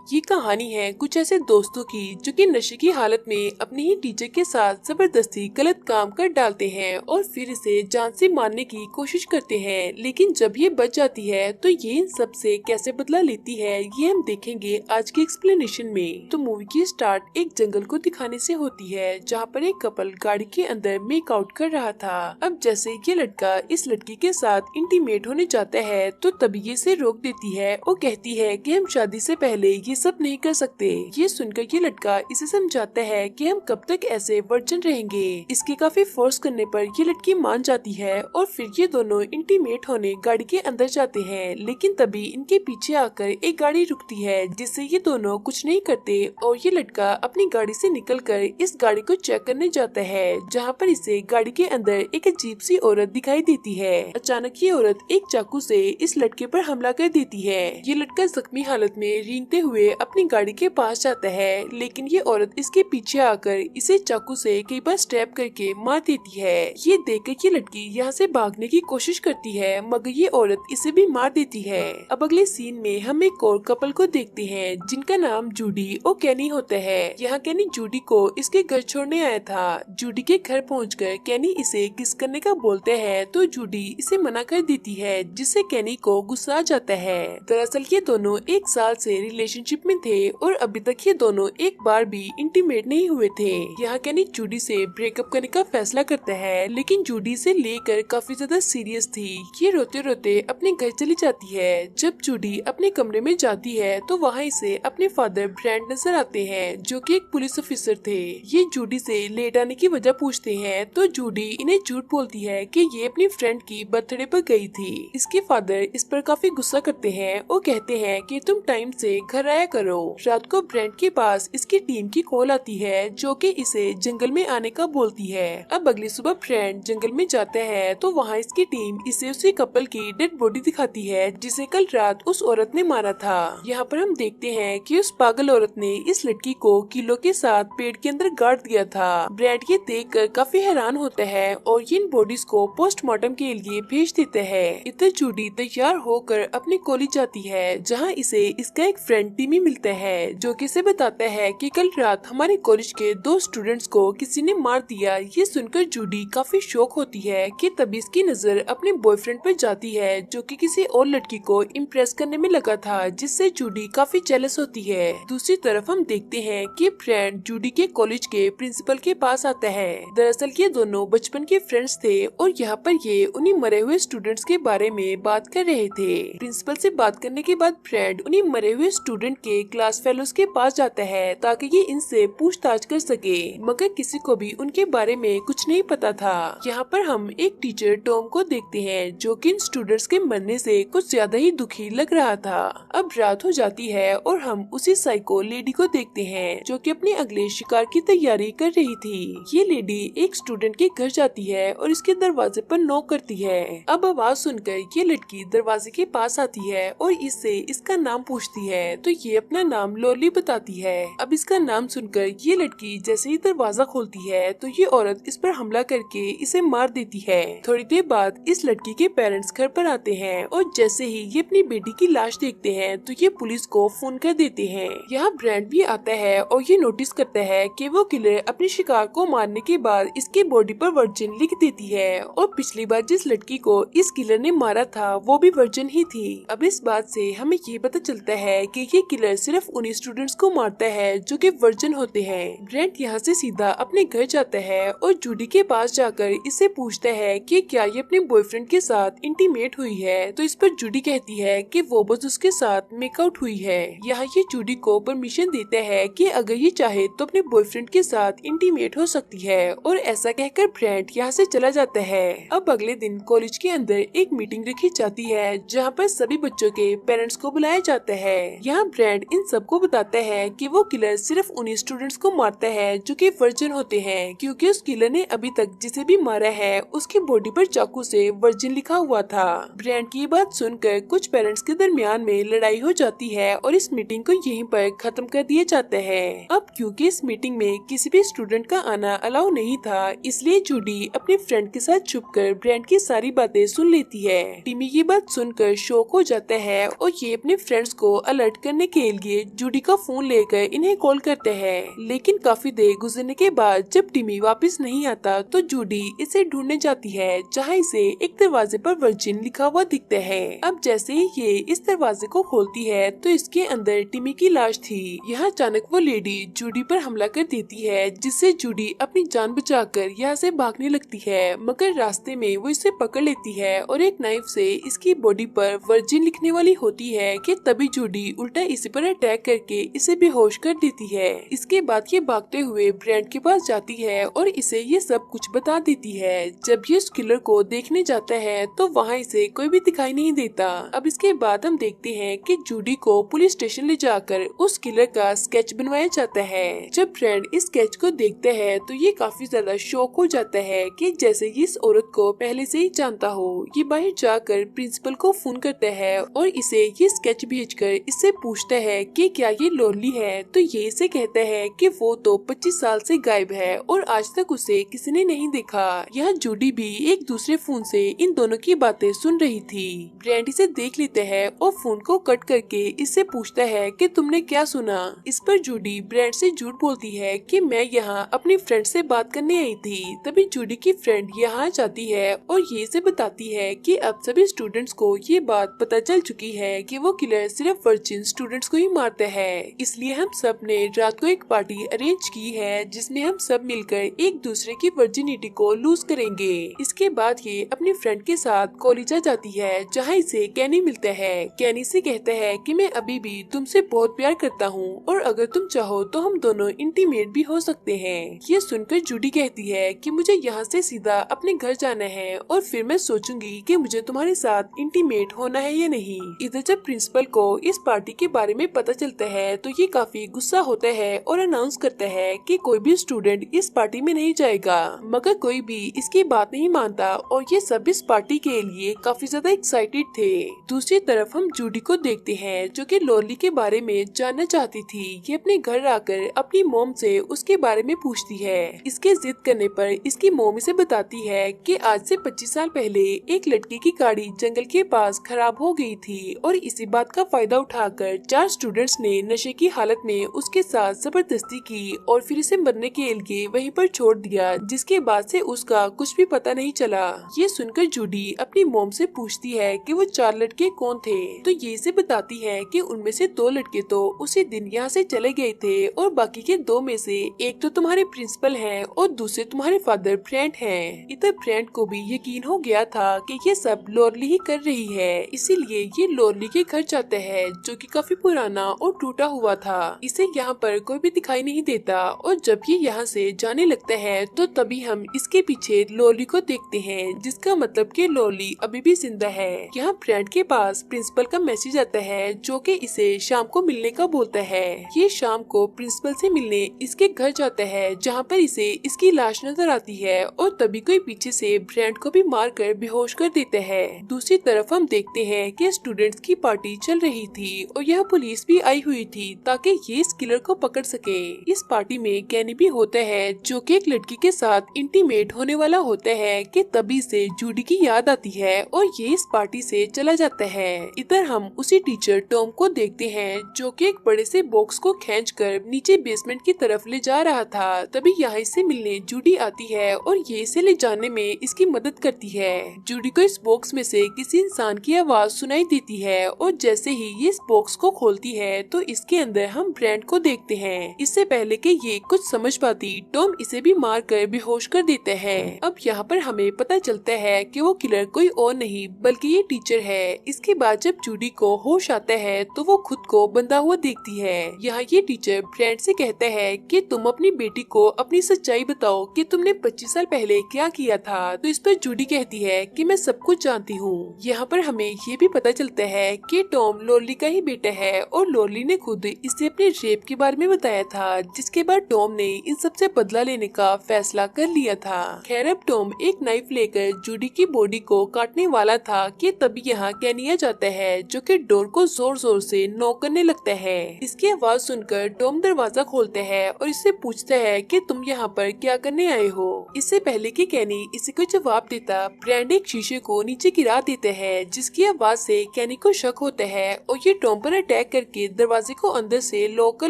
ये कहानी है कुछ ऐसे दोस्तों की जो कि नशे की हालत में अपने ही टीचर के साथ जबरदस्ती गलत काम कर डालते हैं और फिर इसे जान से मारने की कोशिश करते हैं। लेकिन जब ये बच जाती है तो ये इन सब से कैसे बदला लेती है ये हम देखेंगे आज के एक्सप्लेनेशन में। तो मूवी की स्टार्ट एक जंगल को दिखाने से होती है जहाँ पर एक कपल गाड़ी के अंदर मेक आउट कर रहा था। अब जैसे ये लड़का इस लड़की के साथ इंटीमेट होने जाता है तो तभी ये इसे रोक देती है और कहती है कि हम शादी से पहले ये सब नहीं कर सकते। ये सुनकर ये लड़का इसे समझाता है कि हम कब तक ऐसे वर्जिन रहेंगे। इसके काफी फोर्स करने पर ये लड़की मान जाती है और फिर ये दोनों इंटीमेट होने गाड़ी के अंदर जाते हैं। लेकिन तभी इनके पीछे आकर एक गाड़ी रुकती है जिससे ये दोनों कुछ नहीं करते और ये लड़का अपनी गाड़ी से निकलकर इस गाड़ी को चेक करने जाता है जहाँ पर इसे गाड़ी के अंदर एक अजीब सी औरत दिखाई देती है। अचानक ये औरत एक चाकू से इस लड़के पर हमला कर देती है। ये लड़का जख्मी हालत में रेंगते हुए अपनी गाड़ी के पास जाता है लेकिन ये औरत इसके पीछे आकर इसे चाकू से कई बार स्टैब करके मार देती है। ये देखकर ये लड़की यहाँ से भागने की कोशिश करती है मगर ये औरत इसे भी मार देती है। अब अगले सीन में हम एक और कपल को देखते हैं जिनका नाम जूडी और कैनी होता है। यहाँ कैनी जूडी को इसके घर छोड़ने आया था। जूडी के घर पहुंचकर कैनी इसे किस करने का बोलते हैं तो जूडी इसे मना कर देती है जिससे कैनी को गुस्सा आ जाता है। दरअसल ये दोनों एक साल से रिलेशनशिप में थे और अभी तक ये दोनों एक बार भी इंटीमेट नहीं हुए थे। यहाँ कैनी जूडी से ब्रेकअप करने का फैसला करता है लेकिन जूडी से लेकर काफी ज्यादा सीरियस थी। ये रोते रोते अपने घर चली जाती है। जब जूडी अपने कमरे में जाती है तो वहाँ इसे अपने फादर ब्रांड नजर आते हैं जो कि एक पुलिस ऑफिसर थे। ये जूडी से लेट आने की वजह पूछते हैं तो जूडी इन्हें झूठ बोलती है कि ये अपनी फ्रेंड की बर्थडे पर गई थी। इसके फादर इस पर काफी गुस्सा करते हैं और कहते हैं कि तुम टाइम से घर आया करो। रात को ब्रांड के पास इसकी टीम की कॉल आती है जो कि इसे जंगल में आने का बोलती है। अब अगली सुबह ब्रांड जंगल में जाता है तो वहाँ इसकी टीम इसे उसी कपल की डेड बॉडी दिखाती है जिसे कल रात उस औरत ने मारा था। यहाँ पर हम देखते हैं कि उस पागल औरत ने इस लड़की को किलो के साथ पेड़ के अंदर गाड़ दिया था। ब्रांड ये देखकर काफी हैरान होता है और इन बॉडीज को पोस्टमार्टम के लिए भेज देते हैं। इधर जूडी तैयार होकर अपने कॉलेज जाती है जहाँ इसे इसका एक फ्रेंड टिमी मिलता है जो कि इसे बताता है कि कल रात हमारे कॉलेज के 2 स्टूडेंट्स को किसी ने मार दिया। ये सुनकर जूडी काफी शॉक होती है कि तभी इसकी नजर अपने बॉयफ्रेंड पर जाती है जो कि किसी और लड़की को इम्प्रेस करने में लगा था जिससे जूडी काफी जेलस होती है। दूसरी तरफ हम देखते हैं कि फ्रेंड जूडी के कॉलेज के प्रिंसिपल के पास आता है। दरअसल ये दोनों बचपन के फ्रेंड्स थे और यहाँ पर ये उन्हीं मरे हुए स्टूडेंट्स के बारे में बात कर रहे थे। प्रिंसिपल से बात करने के बाद फ्रेंड उन्हीं मरे हुए स्टूडेंट के क्लास फेलोज के पास जाता है ताकि ये इनसे पूछताछ कर सके मगर किसी को भी उनके बारे में कुछ नहीं पता था। यहाँ पर हम एक टीचर टॉम को देखते हैं जो कि इन स्टूडेंट्स के मरने से कुछ ज्यादा ही दुखी लग रहा था। अब रात हो जाती है और हम उसी साइको लेडी को देखते हैं जो कि अपने अगले शिकार की तैयारी कर रही थी। ये लेडी एक स्टूडेंट के घर जाती है और इसके दरवाजे पर नॉक करती है। अब आवाज सुनकर ये लड़की दरवाजे के पास आती है और इससे इसका नाम पूछती है तो ये अपना नाम लोली बताती है। अब इसका नाम सुनकर ये लड़की जैसे ही दरवाजा खोलती है तो ये औरत इस पर हमला करके इसे मार देती है। थोड़ी देर बाद इस लड़की के पेरेंट्स घर पर आते हैं और जैसे ही ये अपनी बेटी की लाश देखते हैं तो ये पुलिस को फोन कर देते हैं। यहाँ ब्रांड भी आता है और ये नोटिस करता है कि वो किलर अपने शिकार को मारने के बाद इसकी बॉडी पर वर्जिन लिख देती है और पिछली बार जिस लड़की को इस किलर ने मारा था वो भी वर्जिन ही थी। अब इस बात से हमें ये पता चलता है कि ये किलर सिर्फ उन्हीं स्टूडेंट्स को मारता है जो कि वर्जिन होते हैं। ब्रेंट यहाँ से सीधा अपने घर जाता है और जूडी के पास जाकर इससे पूछता है कि क्या ये अपने बॉयफ्रेंड के साथ इंटीमेट हुई है तो इस पर जूडी कहती है कि वो बस उसके साथ मेकआउट हुई है। यहाँ ये जूडी को परमिशन देता है कि अगर ये चाहे तो अपने बॉयफ्रेंड के साथ इंटीमेट हो सकती है और ऐसा कहकर ब्रेंट यहाँ से चला जाता है। अब अगले दिन कॉलेज के अंदर एक मीटिंग रखी जाती है जहाँ पर सभी बच्चों के पेरेंट्स को बुलाया जाता है। यहाँ ब्रेंट इन सबको बताता है कि वो किलर सिर्फ उन्हीं स्टूडेंट्स को मारता है जो कि वर्जिन होते हैं क्योंकि उस किलर ने अभी तक जिसे भी मारा है उसकी बॉडी पर चाकू से वर्जिन लिखा हुआ था। ब्रेंट की बात सुनकर कुछ पेरेंट्स के दरमियान में लड़ाई हो जाती है और इस मीटिंग को यहीं पर खत्म कर दिया जाता है। अब क्योंकि इस मीटिंग में किसी भी स्टूडेंट का आना अलाउ नहीं था इसलिए जूडी अपने फ्रेंड के साथ छुपकर ब्रेंट की सारी बातें सुन लेती है। टिमी ये बात सुनकर शॉक हो जाता है और ये अपने फ्रेंड्स को अलर्ट करने के लिए जूडी का फोन लेकर इन्हें कॉल करते हैं। लेकिन काफी देर गुजरने के बाद जब टिमी वापस नहीं आता तो जूडी इसे ढूंढने जाती है, जहाँ इसे एक दरवाजे पर वर्जिन लिखा हुआ दिखता है। अब जैसे ही ये इस दरवाजे को खोलती है तो इसके अंदर टिमी की लाश थी। यहाँ अचानक वो लेडी जूडी पर हमला कर देती है, जिससे जूडी अपनी जान बचाकर यहाँ से भागने लगती है, मगर रास्ते में वो इसे पकड़ लेती है और एक नाइफ से इसकी बॉडी पर वर्जिन लिखने वाली होती है कि तभी जूडी उल्टा इसी पर अटैक करके इसे बेहोश कर देती है। इसके बाद ये भागते हुए ब्रेंट के पास जाती है और इसे ये सब कुछ बता देती है। जब ये उस किलर को देखने जाता है तो वहाँ इसे कोई भी दिखाई नहीं देता। अब इसके बाद हम देखते हैं कि जूडी को पुलिस स्टेशन ले जाकर उस किलर का स्केच बनवाया जाता है। जब ब्रेंट इस स्केच को देखता है तो ये काफी ज्यादा शॉक हो जाता है कि जैसे ये इस औरत को पहले से ही जानता हो। ये बाहर जाकर प्रिंसिपल को फोन करता है और इसे ये स्केच भेजकर इससे पूछता है कि क्या ये लोरली है, तो ये इसे कहता है कि वो तो 25 साल से गायब है और आज तक उसे किसी ने नहीं देखा। यहाँ जूडी भी एक दूसरे फोन से इन दोनों की बातें सुन रही थी। ब्रेंट इसे देख लेता है और फोन को कट करके इससे पूछता है कि तुमने क्या सुना। इस पर जूडी ब्रेंट से झूठ बोलती है कि मैं यहाँ अपनी फ्रेंड से बात करने आई थी। तभी जूडी की फ्रेंड यहाँ जाती है और ये इसे बताती है कि अब सभी स्टूडेंट्स को ये बात पता चल चुकी है कि वो किलर सिर्फ वर्जिन स्टूडेंट्स को ही मारता है। इसलिए हम सब ने रात को एक पार्टी अरेंज की है जिसमें हम सब मिलकर एक दूसरे की वर्जिनिटी को लूज करेंगे। इसके बाद ये अपनी फ्रेंड के साथ कॉलेज जाती है, जहाँ इसे कैनी मिलता है। कैनी से कहता है कि मैं अभी भी तुमसे बहुत प्यार करता हूँ और अगर तुम चाहो तो हम दोनों इंटीमेट भी हो सकते हैं। ये सुनकर जूडी कहती है कि मुझे यहाँ से सीधा अपने घर जाना है और फिर मैं सोचूंगी कि मुझे तुम्हारे साथ इंटीमेट होना है या नहीं। इधर जब प्रिंसिपल को इस पार्टी के बारे में पता चलता है तो ये काफी गुस्सा होता है और अनाउंस करता है कि कोई भी स्टूडेंट इस पार्टी में नहीं जाएगा, मगर कोई भी इसकी बात नहीं मानता और ये सब इस पार्टी के लिए काफी ज्यादा एक्साइटेड थे। दूसरी तरफ हम जूडी को देखते हैं जो कि लोरली के बारे में जानना चाहती थी। ये अपने घर आकर अपनी मोम से उसके बारे में पूछती है। इसके जिद करने पर इसकी मोम इसे बताती है कि आज से 25 साल पहले एक लड़की की गाड़ी जंगल के पास खराब हो गई थी और इसी बात का फायदा उठाकर 4 स्टूडेंट्स ने नशे की हालत में उसके साथ जबरदस्ती की और फिर इसे मरने के लिए वहीं पर छोड़ दिया, जिसके बाद से उसका कुछ भी पता नहीं चला। ये सुनकर जूडी अपनी मोम से पूछती है कि वो 4 लड़के कौन थे, तो ये इसे बताती है कि उनमें से 2 लड़के तो उसी दिन यहाँ से चले गए थे और बाकी के 2 में से एक तो तुम्हारे प्रिंसिपल हैं और दूसरे तुम्हारे फादर ब्रेंट हैं। इधर ब्रेंट को भी यकीन हो गया था कि ये सब लोरली ही कर रही है, इसीलिए ये लोरली के घर जाता है जो कि काफी पुराना और टूटा हुआ था। इसे यहाँ पर कोई भी दिखाई नहीं देता और जब ये यहाँ से जाने लगता है तो तभी हम इसके पीछे लोरली को देखते हैं, जिसका मतलब कि लोरली अभी भी जिंदा है। यहाँ ब्रेंट के पास प्रिंसिपल का मैसेज आता है जो कि इसे शाम को मिलने का बोलता है। ये शाम को प्रिंसिपल से मिलने इसके घर जाता है, जहाँ पर इसे इसकी लाश नजर आती है और तभी कोई पीछे से ब्रेंट को भी मार कर बेहोश कर देता है। दूसरी तरफ हम देखते हैं कि स्टूडेंट्स की पार्टी चल रही थी और यह पुलिस भी आई हुई थी ताकि ये इस किलर को पकड़ सके। इस पार्टी में कैनी भी होता है जो कि एक लड़की के साथ इंटीमेट होने वाला होता है कि तभी से जूडी की याद आती है और ये इस पार्टी से चला जाता है। इधर हम उसी टीचर टॉम को देखते हैं जो कि एक बड़े से बॉक्स को खींचकर नीचे बेसमेंट की तरफ ले जा रहा था। तभी यहाँ इससे मिलने जूडी आती है और ये इसे ले जाने में इसकी मदद करती है। जूडी को इस बॉक्स में से किसी इंसान की आवाज सुनाई देती है और जैसे ही ये इस बॉक्स को खोलती है तो इसके अंदर हम ब्रेंट को देखते हैं। इससे पहले कि ये कुछ समझ पाती टॉम इसे भी मार कर बेहोश कर देते हैं। अब यहाँ पर हमें पता चलता है कि वो किलर कोई और नहीं बल्कि ये टीचर है। इसके बाद जब जूडी को होश आता है तो वो खुद को बंधा हुआ देखती है। यहाँ ये टीचर ब्रेंट से कहता है कि तुम अपनी बेटी को अपनी सच्चाई बताओ कि तुमने 25 साल पहले क्या किया था। तो इस पर जूडी कहती है कि मैं सब कुछ जानती हूँ। यहाँ पर हमें ये भी पता चलता है कि टॉम लोरली का ही बेटा है और लोरली ने खुद इसे अपने रेप के बारे में बताया था, जिसके बाद टॉम ने इन सबसे बदला लेने का फैसला कर लिया था। खैर अब टॉम एक नाइफ लेकर जूडी की बॉडी को काटने वाला था कि तभी यहाँ कैनी आ जाता है जो कि डोर को जोर जोर से नॉक करने लगता है। इसकी आवाज सुनकर टॉम दरवाजा खोलता है और इससे पूछता है कि तुम यहाँ पर क्या करने आए हो। इससे पहले कि कैनी इसे कोई जवाब देता, ब्रेंट एक शीशे को नीचे गिरा देते हैं, जिसकी आवाज से कैनी को शक होता है और ये टॉम पर अटैक हैक करके दरवाजे को अंदर से लॉक कर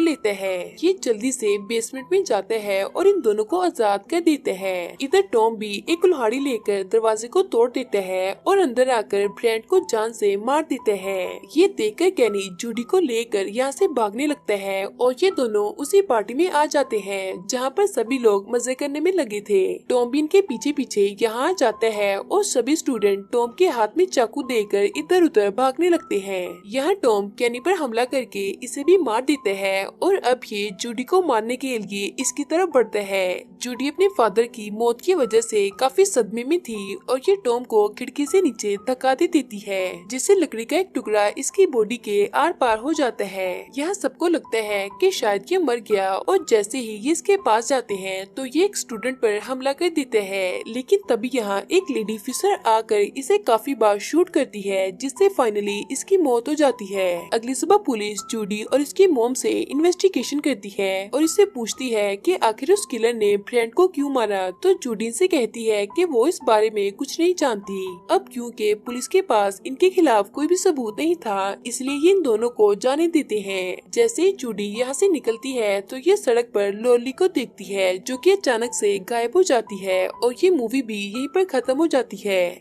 लेता है। ये जल्दी से बेसमेंट में जाता है और इन दोनों को आजाद कर देता है। इधर टॉम भी एक कुल्हाड़ी लेकर दरवाजे को तोड़ देता है और अंदर आकर ब्रेंट को जान से मार देता है। ये देखकर केनी जूडी को लेकर यहाँ से भागने लगता है और ये दोनों उसी पार्टी में आ जाते हैं जहाँ पर सभी लोग मजे करने में लगे थे। टॉम भी इनके पीछे पीछे यहाँ जाता है और सभी स्टूडेंट टॉम के हाथ में चाकू देकर इधर उधर भागने लगते हैं। यहाँ टॉम केनी पर हमला करके इसे भी मार देता है और अब ये जूडी को मारने के लिए इसकी तरफ बढ़ता है। जूडी अपने फादर की मौत की वजह से काफी सदमे में थी और ये टॉम को खिड़की से नीचे धक्का दे देती है, जिससे लकड़ी का एक टुकड़ा इसकी बॉडी के आर पार हो जाता है। यहाँ सबको लगता है कि शायद ये मर गया और जैसे ही ये इसके पास जाते हैं तो ये एक स्टूडेंट पर हमला कर देते हैं, लेकिन तभी यहाँ एक लेडी ऑफिसर आकर इसे काफी बार शूट करती है, जिससे फाइनली इसकी मौत हो जाती है। अगली सुबह पुलिस जूडी और इसकी मॉम से इन्वेस्टिगेशन करती है और इससे पूछती है कि आखिर उस किलर ने ब्रेंट को क्यों मारा, तो जूडी से कहती है कि वो इस बारे में कुछ नहीं जानती। अब क्योंकि पुलिस के पास इनके खिलाफ कोई भी सबूत नहीं था, इसलिए ये इन दोनों को जाने देते हैं। जैसे ही जूडी यहाँ से निकलती है तो ये सड़क पर लॉली को देखती है, जो कि अचानक से गायब हो जाती है और ये मूवी भी यहीं पर खत्म हो जाती है।